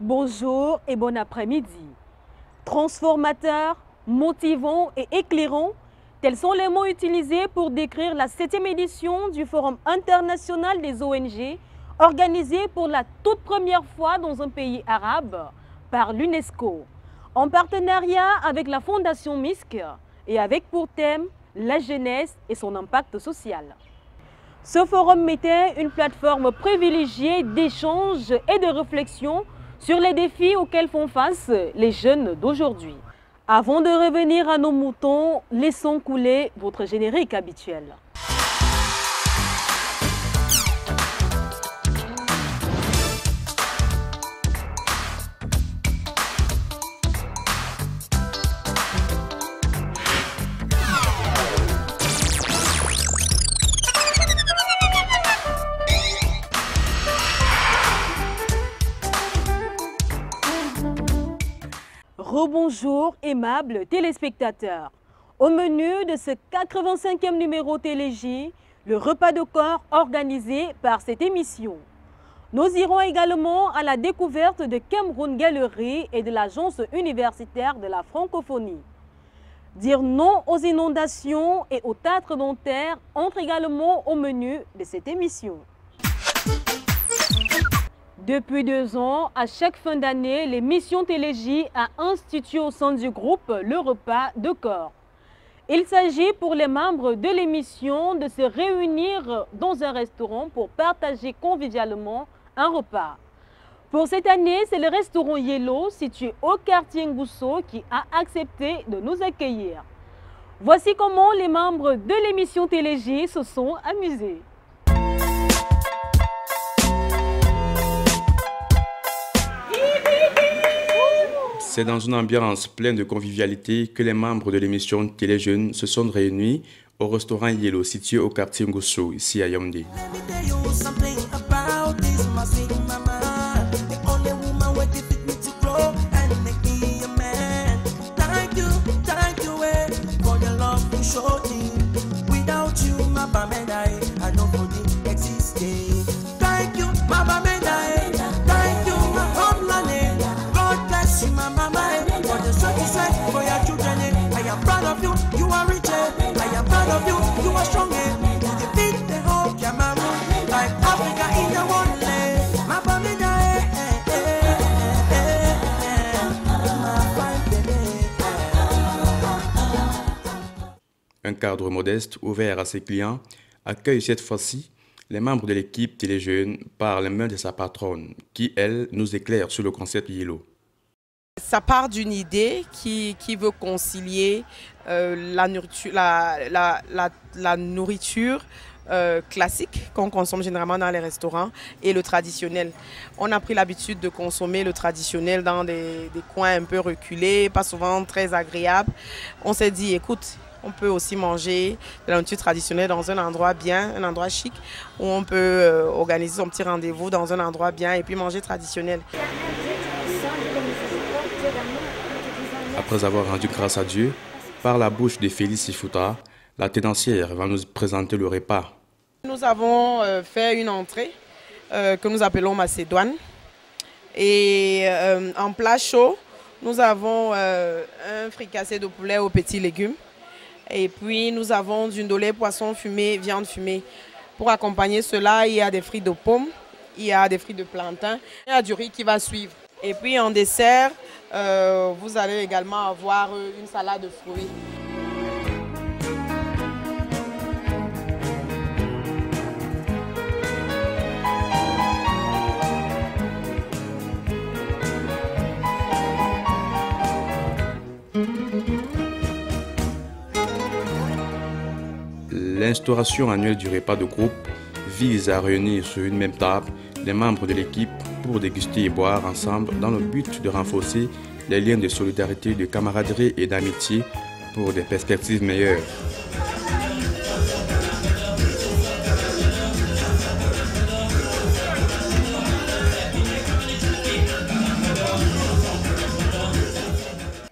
Bonjour et bon après-midi. Transformateur, motivant et éclairant, tels sont les mots utilisés pour décrire la 7e édition du Forum international des ONG, organisé pour la toute première fois dans un pays arabe par l'UNESCO, en partenariat avec la Fondation MISC et avec pour thème la jeunesse et son impact social. Ce forum mettait une plateforme privilégiée d'échanges et de réflexion sur les défis auxquels font face les jeunes d'aujourd'hui. Avant de revenir à nos moutons, laissons couler votre générique habituel. Rebonjour aimables téléspectateurs. Au menu de ce 85e numéro TéléJ, le repas de corps organisé par cette émission. Nous irons également à la découverte de Cameroun Gallery et de l'Agence universitaire de la francophonie. Dire non aux inondations et aux tâtres dentaires entre également au menu de cette émission. Depuis 2 ans, à chaque fin d'année, l'émission TéléJ a institué au sein du groupe le repas de corps. Il s'agit pour les membres de l'émission de se réunir dans un restaurant pour partager convivialement un repas. Pour cette année, c'est le restaurant Yellow, situé au quartier Ngousso, qui a accepté de nous accueillir. Voici comment les membres de l'émission TéléJ se sont amusés. C'est dans une ambiance pleine de convivialité que les membres de l'émission Télé Jeunes se sont réunis au restaurant Yellow situé au quartier Ngousso, ici à Yaoundé. Un cadre modeste ouvert à ses clients accueille cette fois-ci les membres de l'équipe Télé Jeunes par les mains de sa patronne qui, elle, nous éclaire sur le concept Yellow. Ça part d'une idée qui veut concilier la nourriture classique qu'on consomme généralement dans les restaurants et le traditionnel. On a pris l'habitude de consommer le traditionnel dans des coins un peu reculés, pas souvent très agréables. On s'est dit, écoute, on peut aussi manger de la nourriture traditionnelle dans un endroit bien, un endroit chic, où on peut organiser son petit rendez-vous dans un endroit bien et puis manger traditionnel. Après avoir rendu grâce à Dieu, par la bouche de Félix Ifouta, la tenancière va nous présenter le repas. Nous avons fait une entrée que nous appelons Macédoine. Et en plat chaud, nous avons un fricassé de poulet aux petits légumes. Et puis nous avons du ndolé, poisson fumé, viande fumée. Pour accompagner cela, il y a des fruits de pomme, il y a des fruits de plantain, il y a du riz qui va suivre. Et puis en dessert, vous allez également avoir une salade de fruits. L'instauration annuelle du repas de groupe vise à réunir sur une même table les membres de l'équipe pour déguster et boire ensemble dans le but de renforcer les liens de solidarité, de camaraderie et d'amitié pour des perspectives meilleures.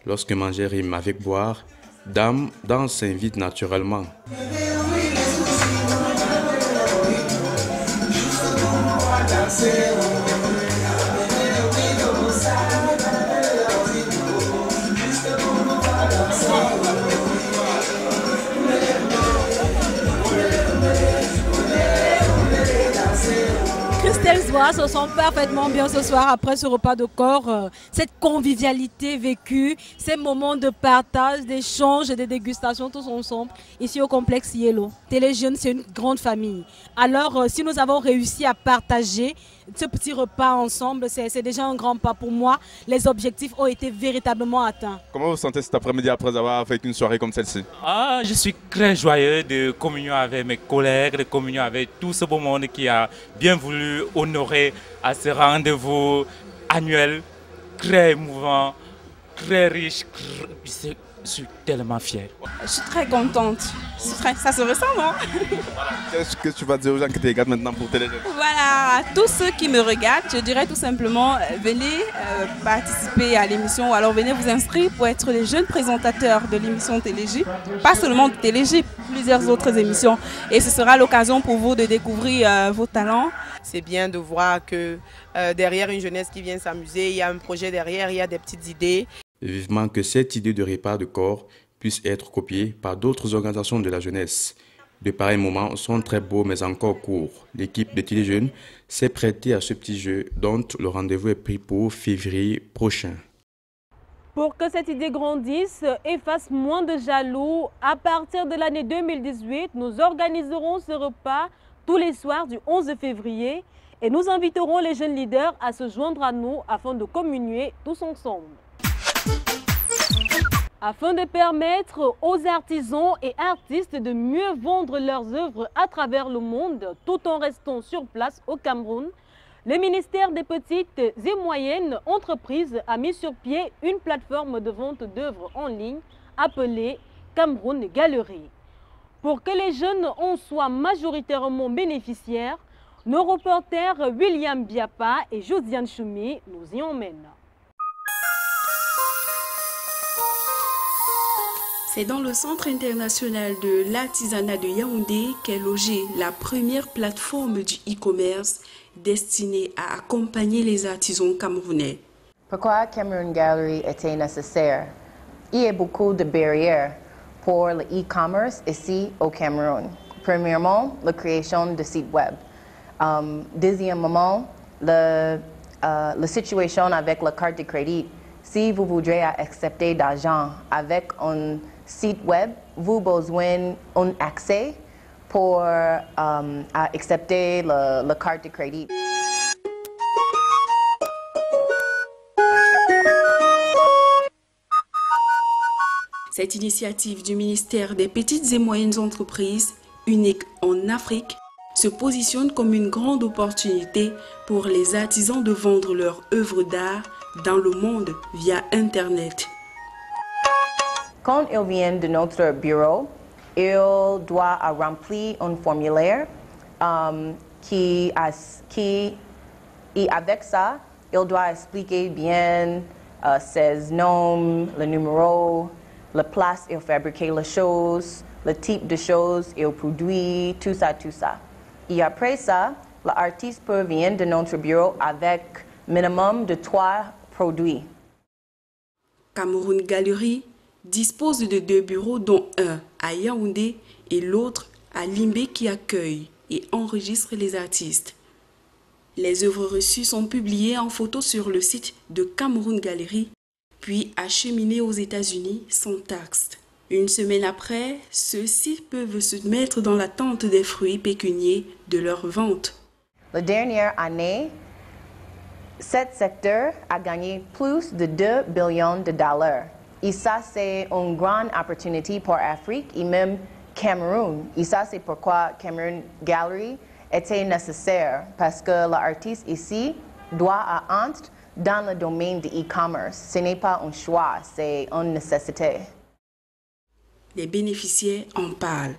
Lorsque manger rime avec boire, Dame danse s'invite naturellement. Bonsoir, se sent parfaitement bien ce soir après ce repas de corps. Cette convivialité vécue, ces moments de partage, d'échange et de dégustation tous ensemble ici au complexe Yellow. Téléjeunes, c'est une grande famille. Alors, si nous avons réussi à partager ce petit repas ensemble, c'est déjà un grand pas pour moi. Les objectifs ont été véritablement atteints. Comment vous sentez cet après-midi après avoir fait une soirée comme celle-ci? Je suis très joyeux de communier avec mes collègues, de communier avec tout ce beau monde qui a bien voulu honorer à ce rendez-vous annuel, très émouvant, très riche. Je suis tellement fier. Je suis très contente. Ça se ressent, non? Qu'est-ce que tu vas dire aux gens qui te regardent maintenant pour Téléjeunes? Voilà, à tous ceux qui me regardent, je dirais tout simplement, venez participer à l'émission ou alors venez vous inscrire pour être les jeunes présentateurs de l'émission Téléj. Pas seulement de Téléj, plusieurs autres émissions. Et ce sera l'occasion pour vous de découvrir vos talents. C'est bien de voir que derrière une jeunesse qui vient s'amuser, il y a un projet derrière, il y a des petites idées. Vivement que cette idée de repas de corps puisse être copiée par d'autres organisations de la jeunesse. De pareils moments sont très beaux mais encore courts. L'équipe de Téléjeunes s'est prêtée à ce petit jeu dont le rendez-vous est pris pour février prochain. Pour que cette idée grandisse et fasse moins de jaloux, à partir de l'année 2018, nous organiserons ce repas tous les soirs du 11 février et nous inviterons les jeunes leaders à se joindre à nous afin de communier tous ensemble. Afin de permettre aux artisans et artistes de mieux vendre leurs œuvres à travers le monde tout en restant sur place au Cameroun, le ministère des Petites et Moyennes Entreprises a mis sur pied une plateforme de vente d'œuvres en ligne appelée Cameroun Galerie. Pour que les jeunes en soient majoritairement bénéficiaires, nos reporters William Biapa et Josiane Choumi nous y emmènent. C'est dans le Centre international de l'artisanat de Yaoundé qu'est logée la première plateforme du e-commerce destinée à accompagner les artisans camerounais. Pourquoi Cameroun Gallery était nécessaire? Il y a beaucoup de barrières pour le e-commerce ici au Cameroun. Premièrement, la création de sites web. Deuxièmement, la situation avec la carte de crédit. Si vous voudrez accepter d'argent avec un site web, vous avez besoin d'un accès pour accepter la carte de crédit. Cette initiative du ministère des Petites et Moyennes Entreprises, unique en Afrique, se positionne comme une grande opportunité pour les artisans de vendre leurs œuvres d'art dans le monde via Internet. Quand ils viennent de notre bureau, ils doivent remplir un formulaire qui et avec ça, ils doivent expliquer bien ses noms, le numéro, la place où ils fabriquent les choses, le type de choses qu'ils produisent, tout ça, tout ça. Et après ça, l'artiste peut venir de notre bureau avec minimum de 3 produits. Cameroun Galerie dispose de 2 bureaux, dont un à Yaoundé et l'autre à Limbé, qui accueille et enregistre les artistes. Les œuvres reçues sont publiées en photo sur le site de Cameroun Galerie, puis acheminées aux États-Unis sans taxe. Une semaine après, ceux-ci peuvent se mettre dans l'attente des fruits pécuniaires de leur vente. La dernière année, ce secteur a gagné plus de 2 billions de dollars. Et ça, c'est une grande opportunité pour l'Afrique et même Cameroun. Et ça, c'est pourquoi Cameroun Gallery était nécessaire, parce que l'artiste ici doit entrer dans le domaine de e-commerce. Ce n'est pas un choix, c'est une nécessité. Les bénéficiaires en parlent.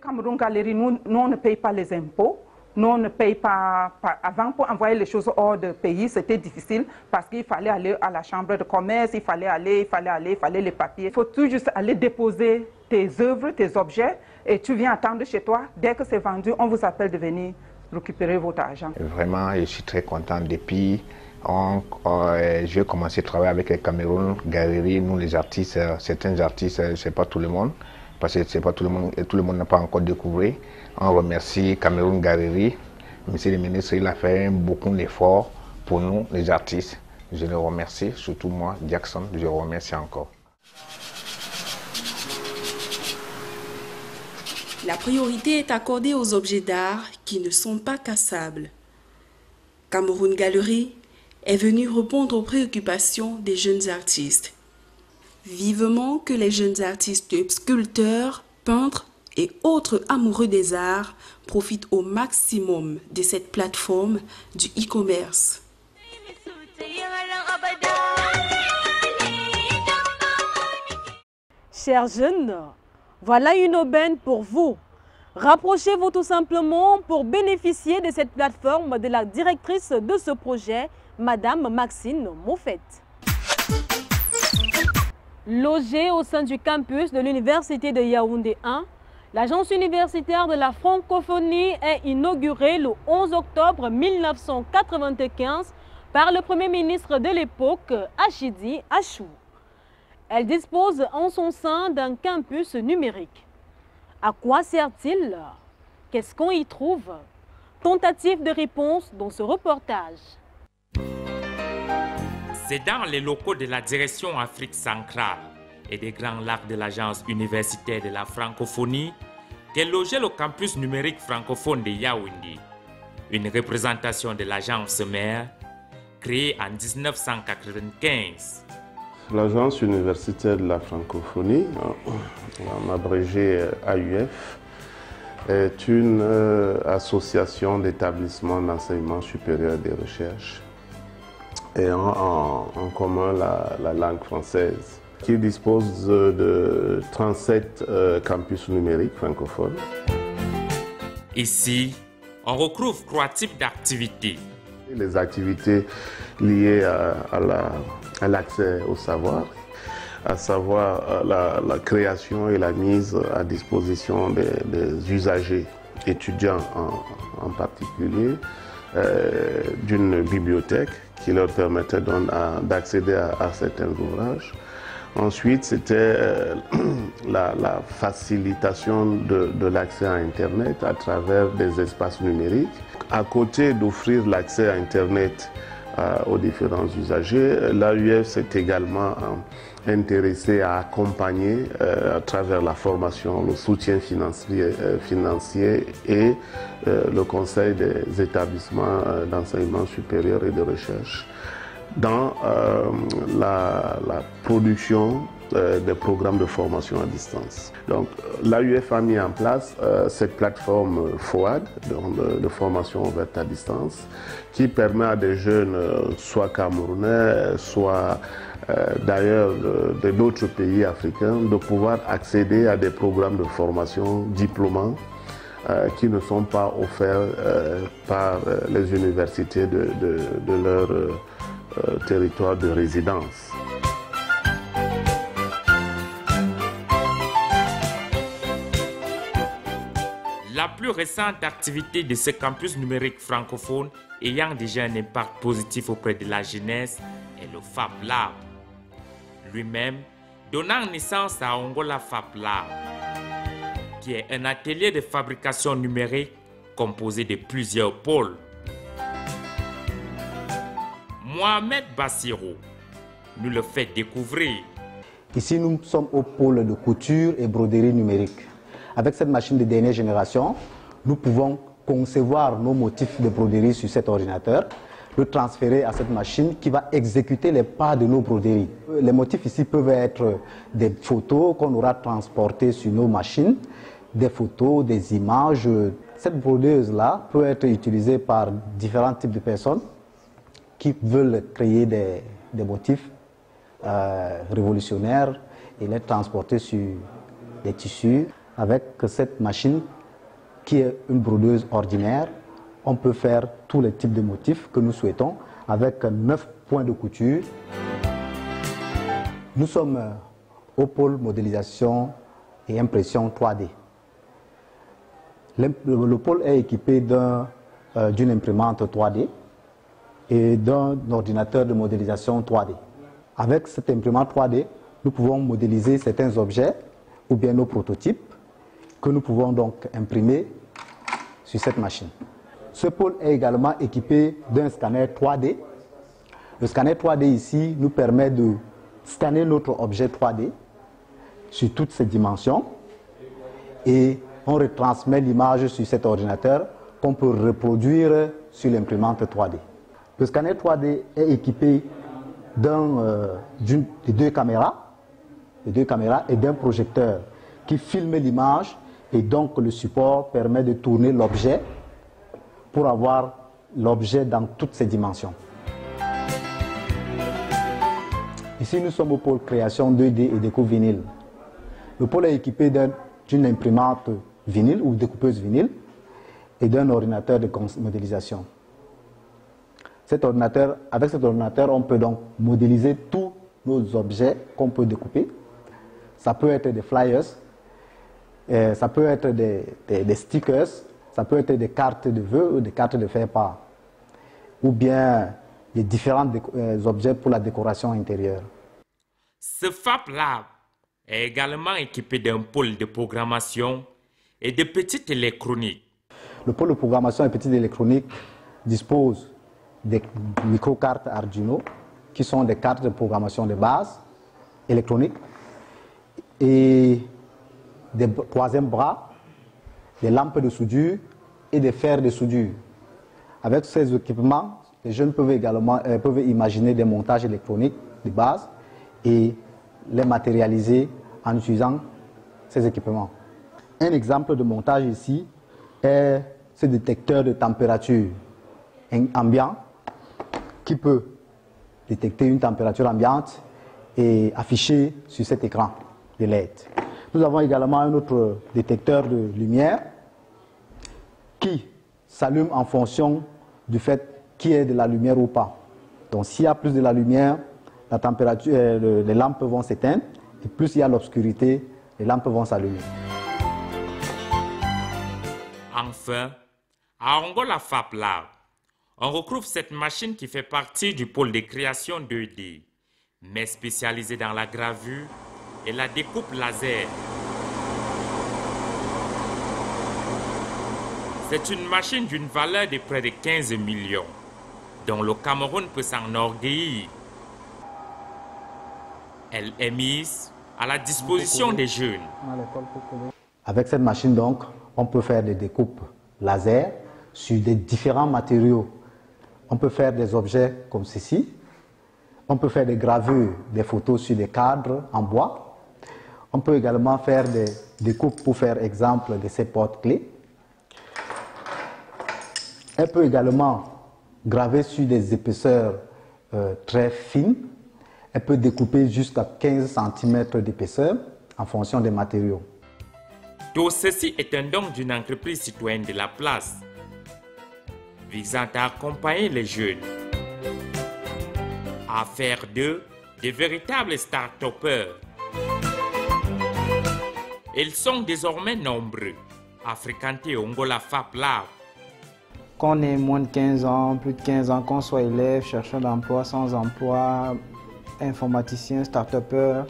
Cameroun Galerie, nous, on ne paye pas les impôts. Nous, on ne paye pas, avant, pour envoyer les choses hors de pays, c'était difficile parce qu'il fallait aller à la chambre de commerce, il fallait les papiers. Il faut tout juste aller déposer tes œuvres, tes objets et tu viens attendre chez toi. Dès que c'est vendu, on vous appelle de venir récupérer votre argent. Vraiment, je suis très content. Depuis, j'ai commencé à travailler avec les Cameroun Galerie. Nous, les artistes, certains artistes, ce n'est pas tout le monde, parce que c'est pas tout le monde et tout le monde n'a pas encore découvert. On remercie Cameroun Galerie Monsieur le ministre, il a fait beaucoup d'efforts pour nous, les artistes. Je le remercie, surtout moi, Jackson, je le remercie encore. La priorité est accordée aux objets d'art qui ne sont pas cassables. Cameroun Galerie est venu répondre aux préoccupations des jeunes artistes. Vivement que les jeunes artistes sculpteurs, peintres et autres amoureux des arts profitent au maximum de cette plateforme du e-commerce. Chers jeunes, voilà une aubaine pour vous. Rapprochez-vous tout simplement pour bénéficier de cette plateforme de la directrice de ce projet, Madame Maxine Moffett. Logée au sein du campus de l'Université de Yaoundé 1, l'agence universitaire de la francophonie est inaugurée le 11 octobre 1995 par le Premier ministre de l'époque, Achidi Achou. Elle dispose en son sein d'un campus numérique. À quoi sert-il? Qu'est-ce qu'on y trouve? Tentative de réponse dans ce reportage. C'est dans les locaux de la direction Afrique centrale et des Grands Lacs de l'agence universitaire de la francophonie qu'est logé le campus numérique francophone de Yaoundé, une représentation de l'agence mère créée en 1995. L'agence universitaire de la francophonie, en abrégé AUF, est une association d'établissements d'enseignement supérieur et de recherche ayant en commun la langue française, qui dispose de 37 campus numériques francophones. Ici, on retrouve 3 types d'activités. Les activités liées à l'accès au savoir, à savoir la création et la mise à disposition des usagers, étudiants en particulier, d'une bibliothèque qui leur permettait d'accéder à certains ouvrages. Ensuite, c'était la facilitation de l'accès à Internet à travers des espaces numériques. À côté d'offrir l'accès à Internet aux différents usagers, l'AUF s'est également intéressé à accompagner à travers la formation, le soutien financier et le conseil des établissements d'enseignement supérieur et de recherche dans la production des programmes de formation à distance. Donc l'AUF a mis en place cette plateforme FOAD, de formation ouverte à distance, qui permet à des jeunes, soit camerounais, soit d'ailleurs d'autres pays africains, de pouvoir accéder à des programmes de formation diplômants qui ne sont pas offerts par les universités de leur territoire de résidence. La plus récente activité de ce campus numérique francophone ayant déjà un impact positif auprès de la jeunesse est le Fab Lab. Lui-même donnant naissance à Angola Fab Lab, qui est un atelier de fabrication numérique composé de plusieurs pôles. Mohamed Bassirou nous le fait découvrir. Ici, nous sommes au pôle de couture et broderie numérique. Avec cette machine de dernière génération, nous pouvons concevoir nos motifs de broderie sur cet ordinateur, le transférer à cette machine qui va exécuter les pas de nos broderies. Les motifs ici peuvent être des photos qu'on aura transportées sur nos machines, des photos, des images. Cette brodeuse-là peut être utilisée par différents types de personnes qui veulent créer des motifs révolutionnaires et les transporter sur des tissus. Avec cette machine qui est une brodeuse ordinaire, on peut faire tous les types de motifs que nous souhaitons avec 9 points de couture. Nous sommes au pôle modélisation et impression 3D. Le pôle est équipé d'une imprimante 3D et d'un ordinateur de modélisation 3D. Avec cette imprimante 3D, nous pouvons modéliser certains objets ou bien nos prototypes que nous pouvons donc imprimer sur cette machine. Ce pôle est également équipé d'un scanner 3D. Le scanner 3D ici nous permet de scanner notre objet 3D sur toutes ses dimensions et on retransmet l'image sur cet ordinateur qu'on peut reproduire sur l'imprimante 3D. Le scanner 3D est équipé de deux caméras et d'un projecteur qui filme l'image et donc le support permet de tourner l'objet pour avoir l'objet dans toutes ses dimensions. Ici, nous sommes au pôle création 2D et découpe vinyle. Le pôle est équipé d'une imprimante vinyle ou découpeuse vinyle et d'un ordinateur de modélisation. Avec cet ordinateur, on peut donc modéliser tous nos objets qu'on peut découper. Ça peut être des flyers, ça peut être des stickers, ça peut être des cartes de vœux ou des cartes de faire-part, ou bien des différents objets pour la décoration intérieure. Ce Fab Lab est également équipé d'un pôle de programmation et de petites électroniques. Le pôle de programmation et petites électroniques dispose des microcartes Arduino, qui sont des cartes de programmation de base électronique, et des troisième bras, des lampes de soudure et des fers de soudure. Avec ces équipements, les jeunes peuvent imaginer des montages électroniques de base et les matérialiser en utilisant ces équipements. Un exemple de montage ici est ce détecteur de température ambiante qui peut détecter une température ambiante et afficher sur cet écran de LED. Nous avons également un autre détecteur de lumière qui s'allume en fonction du fait qu'il y ait de la lumière ou pas. Donc s'il y a plus de la lumière, la température, les lampes vont s'éteindre, et plus il y a l'obscurité, les lampes vont s'allumer. Enfin, à Angola Fab Lab, on retrouve cette machine qui fait partie du pôle de création 2D, mais spécialisée dans la gravure et la découpe laser. C'est une machine d'une valeur de près de 15 millions, dont le Cameroun peut s'enorgueillir. Elle est mise à la disposition des jeunes. Avec cette machine, donc, on peut faire des découpes laser sur des différents matériaux. On peut faire des objets comme ceci. On peut faire des gravures, des photos sur des cadres en bois. On peut également faire des découpes pour faire exemple de ces porte-clés. Elle peut également graver sur des épaisseurs très fines. Elle peut découper jusqu'à 15 cm d'épaisseur en fonction des matériaux. Tout ceci est un don d'une entreprise citoyenne de la place, visant à accompagner les jeunes, à faire d'eux de véritables start-upers. Ils sont désormais nombreux à fréquenter Angola Fab Lab. Qu'on ait moins de 15 ans, plus de 15 ans, qu'on soit élève, chercheur d'emploi, sans emploi, informaticien, start-upper,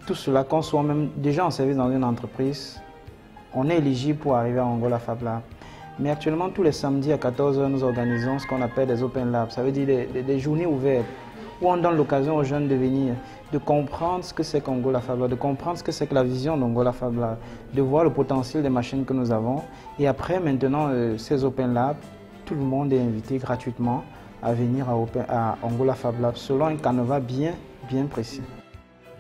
tout cela, qu'on soit même déjà en service dans une entreprise, on est éligible pour arriver à Angola Fab Lab. Mais actuellement, tous les samedis à 14 h, nous organisons ce qu'on appelle des Open Labs. Ça veut dire des journées ouvertes où on donne l'occasion aux jeunes de venir, de comprendre ce que c'est qu'Angola Fab Lab, de comprendre ce que c'est que la vision d'Angola Fab Lab, de voir le potentiel des machines que nous avons. Et après, maintenant, ces Open Labs, tout le monde est invité gratuitement à venir à Angola Fab Lab selon un canevas bien précis.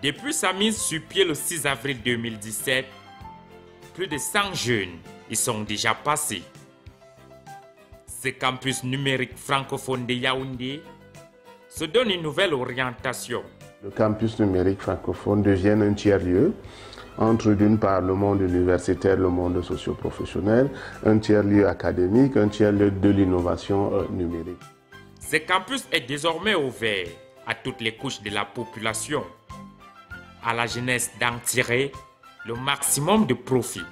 Depuis sa mise sur pied le 6 avril 2017, plus de 100 jeunes y sont déjà passés. Ce campus numérique francophone de Yaoundé se donne une nouvelle orientation. Le campus numérique francophone devient un tiers-lieu entre d'une part le monde universitaire, le monde socio-professionnel, un tiers-lieu académique, un tiers-lieu de l'innovation numérique. Ce campus est désormais ouvert à toutes les couches de la population, à la jeunesse d'en tirer le maximum de profit.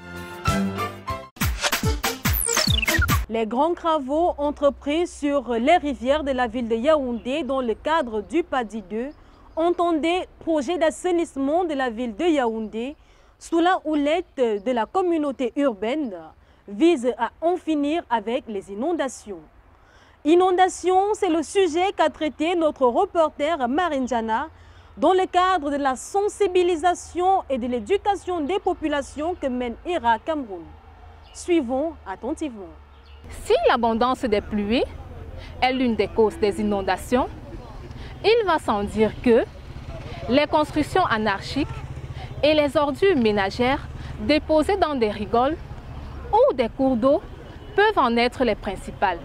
Les grands travaux entrepris sur les rivières de la ville de Yaoundé dans le cadre du PADI 2 entendaient projet d'assainissement de la ville de Yaoundé sous la houlette de la communauté urbaine. vise à en finir avec les inondations. Inondations, c'est le sujet qu'a traité notre reporter Marinjana dans le cadre de la sensibilisation et de l'éducation des populations que mène ERA Cameroun. Suivons attentivement. Si l'abondance des pluies est l'une des causes des inondations, il va sans dire que les constructions anarchiques et les ordures ménagères déposées dans des rigoles ou des cours d'eau peuvent en être les principales.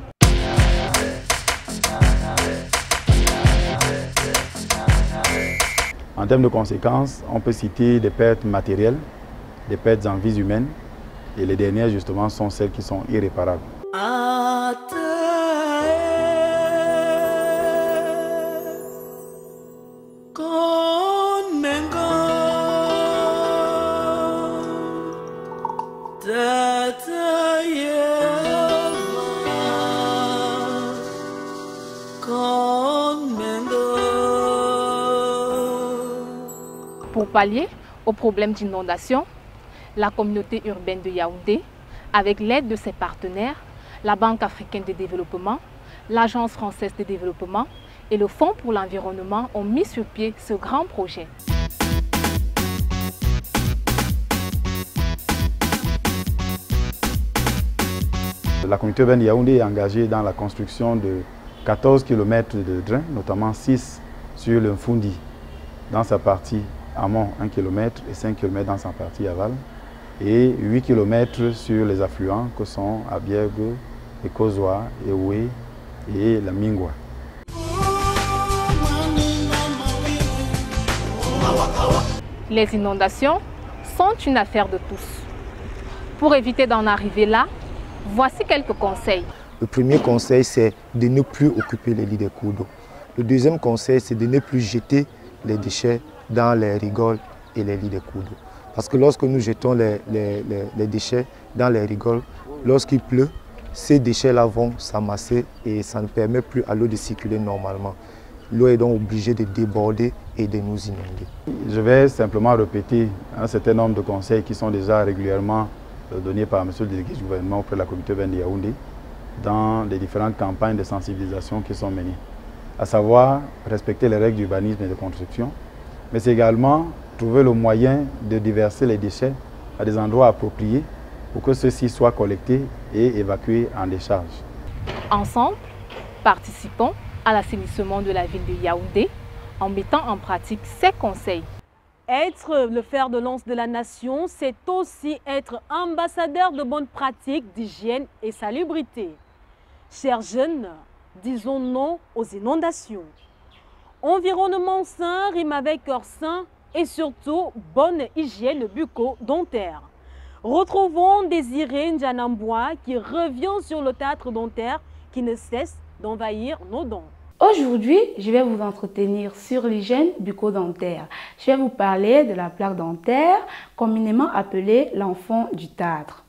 En termes de conséquences, on peut citer des pertes matérielles, des pertes en vies humaines, et les dernières justement sont celles qui sont irréparables. Pour pallier au problème d'inondation, la communauté urbaine de Yaoundé, avec l'aide de ses partenaires, la Banque africaine de développement, l'Agence française de développement et le Fonds pour l'environnement ont mis sur pied ce grand projet. La communauté urbaine de Yaoundé est engagée dans la construction de 14 km de drains, notamment 6 sur le Mfundi, dans sa partie amont 1 km et 5 km dans sa partie aval, et 8 km sur les affluents que sont Abiergue, Ekozwa, Ewe et la Mingwa. Les inondations sont une affaire de tous. Pour éviter d'en arriver là, voici quelques conseils. Le premier conseil, c'est de ne plus occuper les lits des cours d'eau. Le deuxième conseil, c'est de ne plus jeter les déchets dans les rigoles et les lits des cours d'eau. Parce que lorsque nous jetons les déchets dans les rigoles, lorsqu'il pleut, ces déchets-là vont s'amasser et ça ne permet plus à l'eau de circuler normalement. L'eau est donc obligée de déborder et de nous inonder. Je vais simplement répéter un certain nombre de conseils qui sont déjà régulièrement donnés par M. le délégué du gouvernement auprès de la communauté urbaine de Yaoundé dans les différentes campagnes de sensibilisation qui sont menées. À savoir respecter les règles d'urbanisme et de construction, mais c'est également trouver le moyen de déverser les déchets à des endroits appropriés pour que ceux-ci soient collectés et évacués en décharge. Ensemble, participons à l'assainissement de la ville de Yaoundé en mettant en pratique ces conseils. Être le fer de lance de la nation, c'est aussi être ambassadeur de bonnes pratiques d'hygiène et salubrité. Chers jeunes, disons non aux inondations. Environnement sain rime avec corps sain et surtout bonne hygiène bucco-dentaire. Retrouvons Désiré Njanamboua qui revient sur le théâtre dentaire qui ne cesse d'envahir nos dents. Aujourd'hui, je vais vous entretenir sur l'hygiène bucco-dentaire. Je vais vous parler de la plaque dentaire, communément appelée l'enfant du tâtre.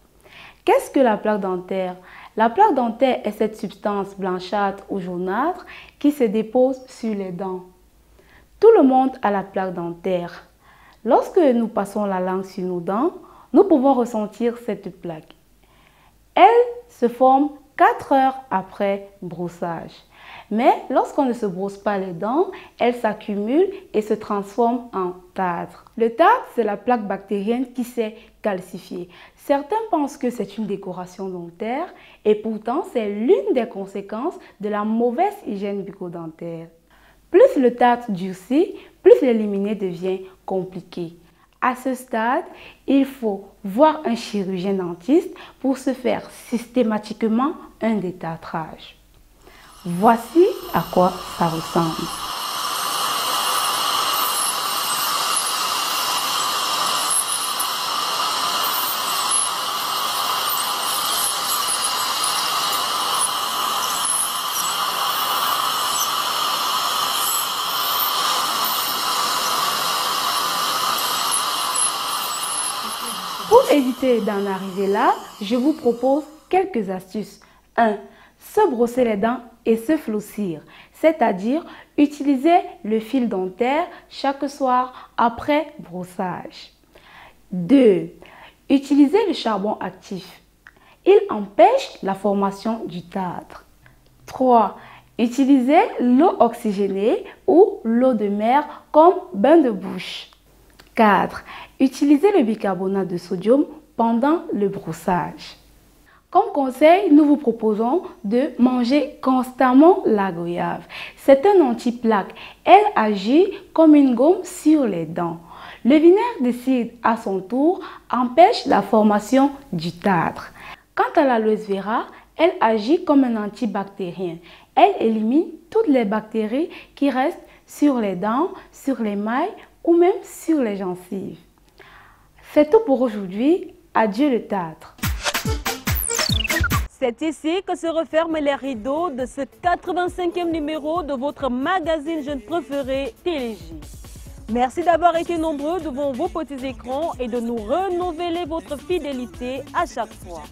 Qu'est-ce que la plaque dentaire? La plaque dentaire est cette substance blanchâtre ou jaunâtre qui se dépose sur les dents. Tout le monde a la plaque dentaire. Lorsque nous passons la langue sur nos dents, nous pouvons ressentir cette plaque. Elle se forme 4 heures après brossage. Mais lorsqu'on ne se brosse pas les dents, elle s'accumule et se transforme en tâtre. Le tâtre, c'est la plaque bactérienne qui s'est calcifiée. Certains pensent que c'est une décoration dentaire et pourtant c'est l'une des conséquences de la mauvaise hygiène bucco-dentaire. Plus le tâtre durcit, plus l'éliminer devient compliqué. À ce stade, il faut voir un chirurgien dentiste pour se faire systématiquement un détartrage. Voici à quoi ça ressemble. Pour éviter d'en arriver là, je vous propose quelques astuces. 1. Se brosser les dents et se flossir, c'est-à-dire utiliser le fil dentaire chaque soir après brossage. 2. Utiliser le charbon actif. Il empêche la formation du tartre. 3. Utilisez l'eau oxygénée ou l'eau de mer comme bain de bouche. 4. Utilisez le bicarbonate de sodium pendant le brossage. Comme conseil, nous vous proposons de manger constamment la goyave. C'est un anti-plaque. Elle agit comme une gomme sur les dents. Le vinaigre de cidre, à son tour, empêche la formation du tartre. Quant à l'aloe vera, elle agit comme un antibactérien. Elle élimine toutes les bactéries qui restent sur les dents, sur l'émail ou même sur les gencives. C'est tout pour aujourd'hui. Adieu le tartre. C'est ici que se referment les rideaux de ce 85e numéro de votre magazine jeune préféré TLJ. Merci d'avoir été nombreux devant vos petits écrans et de nous renouveler votre fidélité à chaque fois.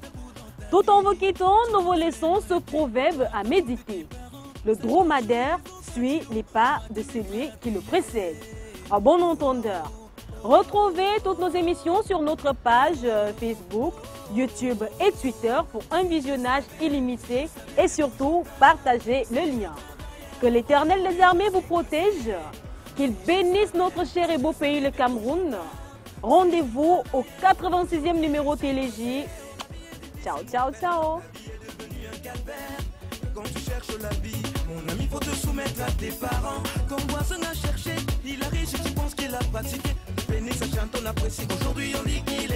Tout en vous quittant, nous vous laissons ce proverbe à méditer. Le dromadaire suit les pas de celui qui le précède. À bon entendeur. Retrouvez toutes nos émissions sur notre page Facebook, YouTube et Twitter pour un visionnage illimité et surtout partagez le lien. Que l'Éternel des armées vous protège, qu'il bénisse notre cher et beau pays le Cameroun. Rendez-vous au 86e numéro TLJ. Ciao, ciao, ciao. Quand tu cherches la vie, mon ami, faut te soumettre à tes parents. Ton voisin a cherché, il a réussi, tu penses qu'il a pratiqué. Phoenix, ça chante, on apprécie. Aujourd'hui, on dit qu'il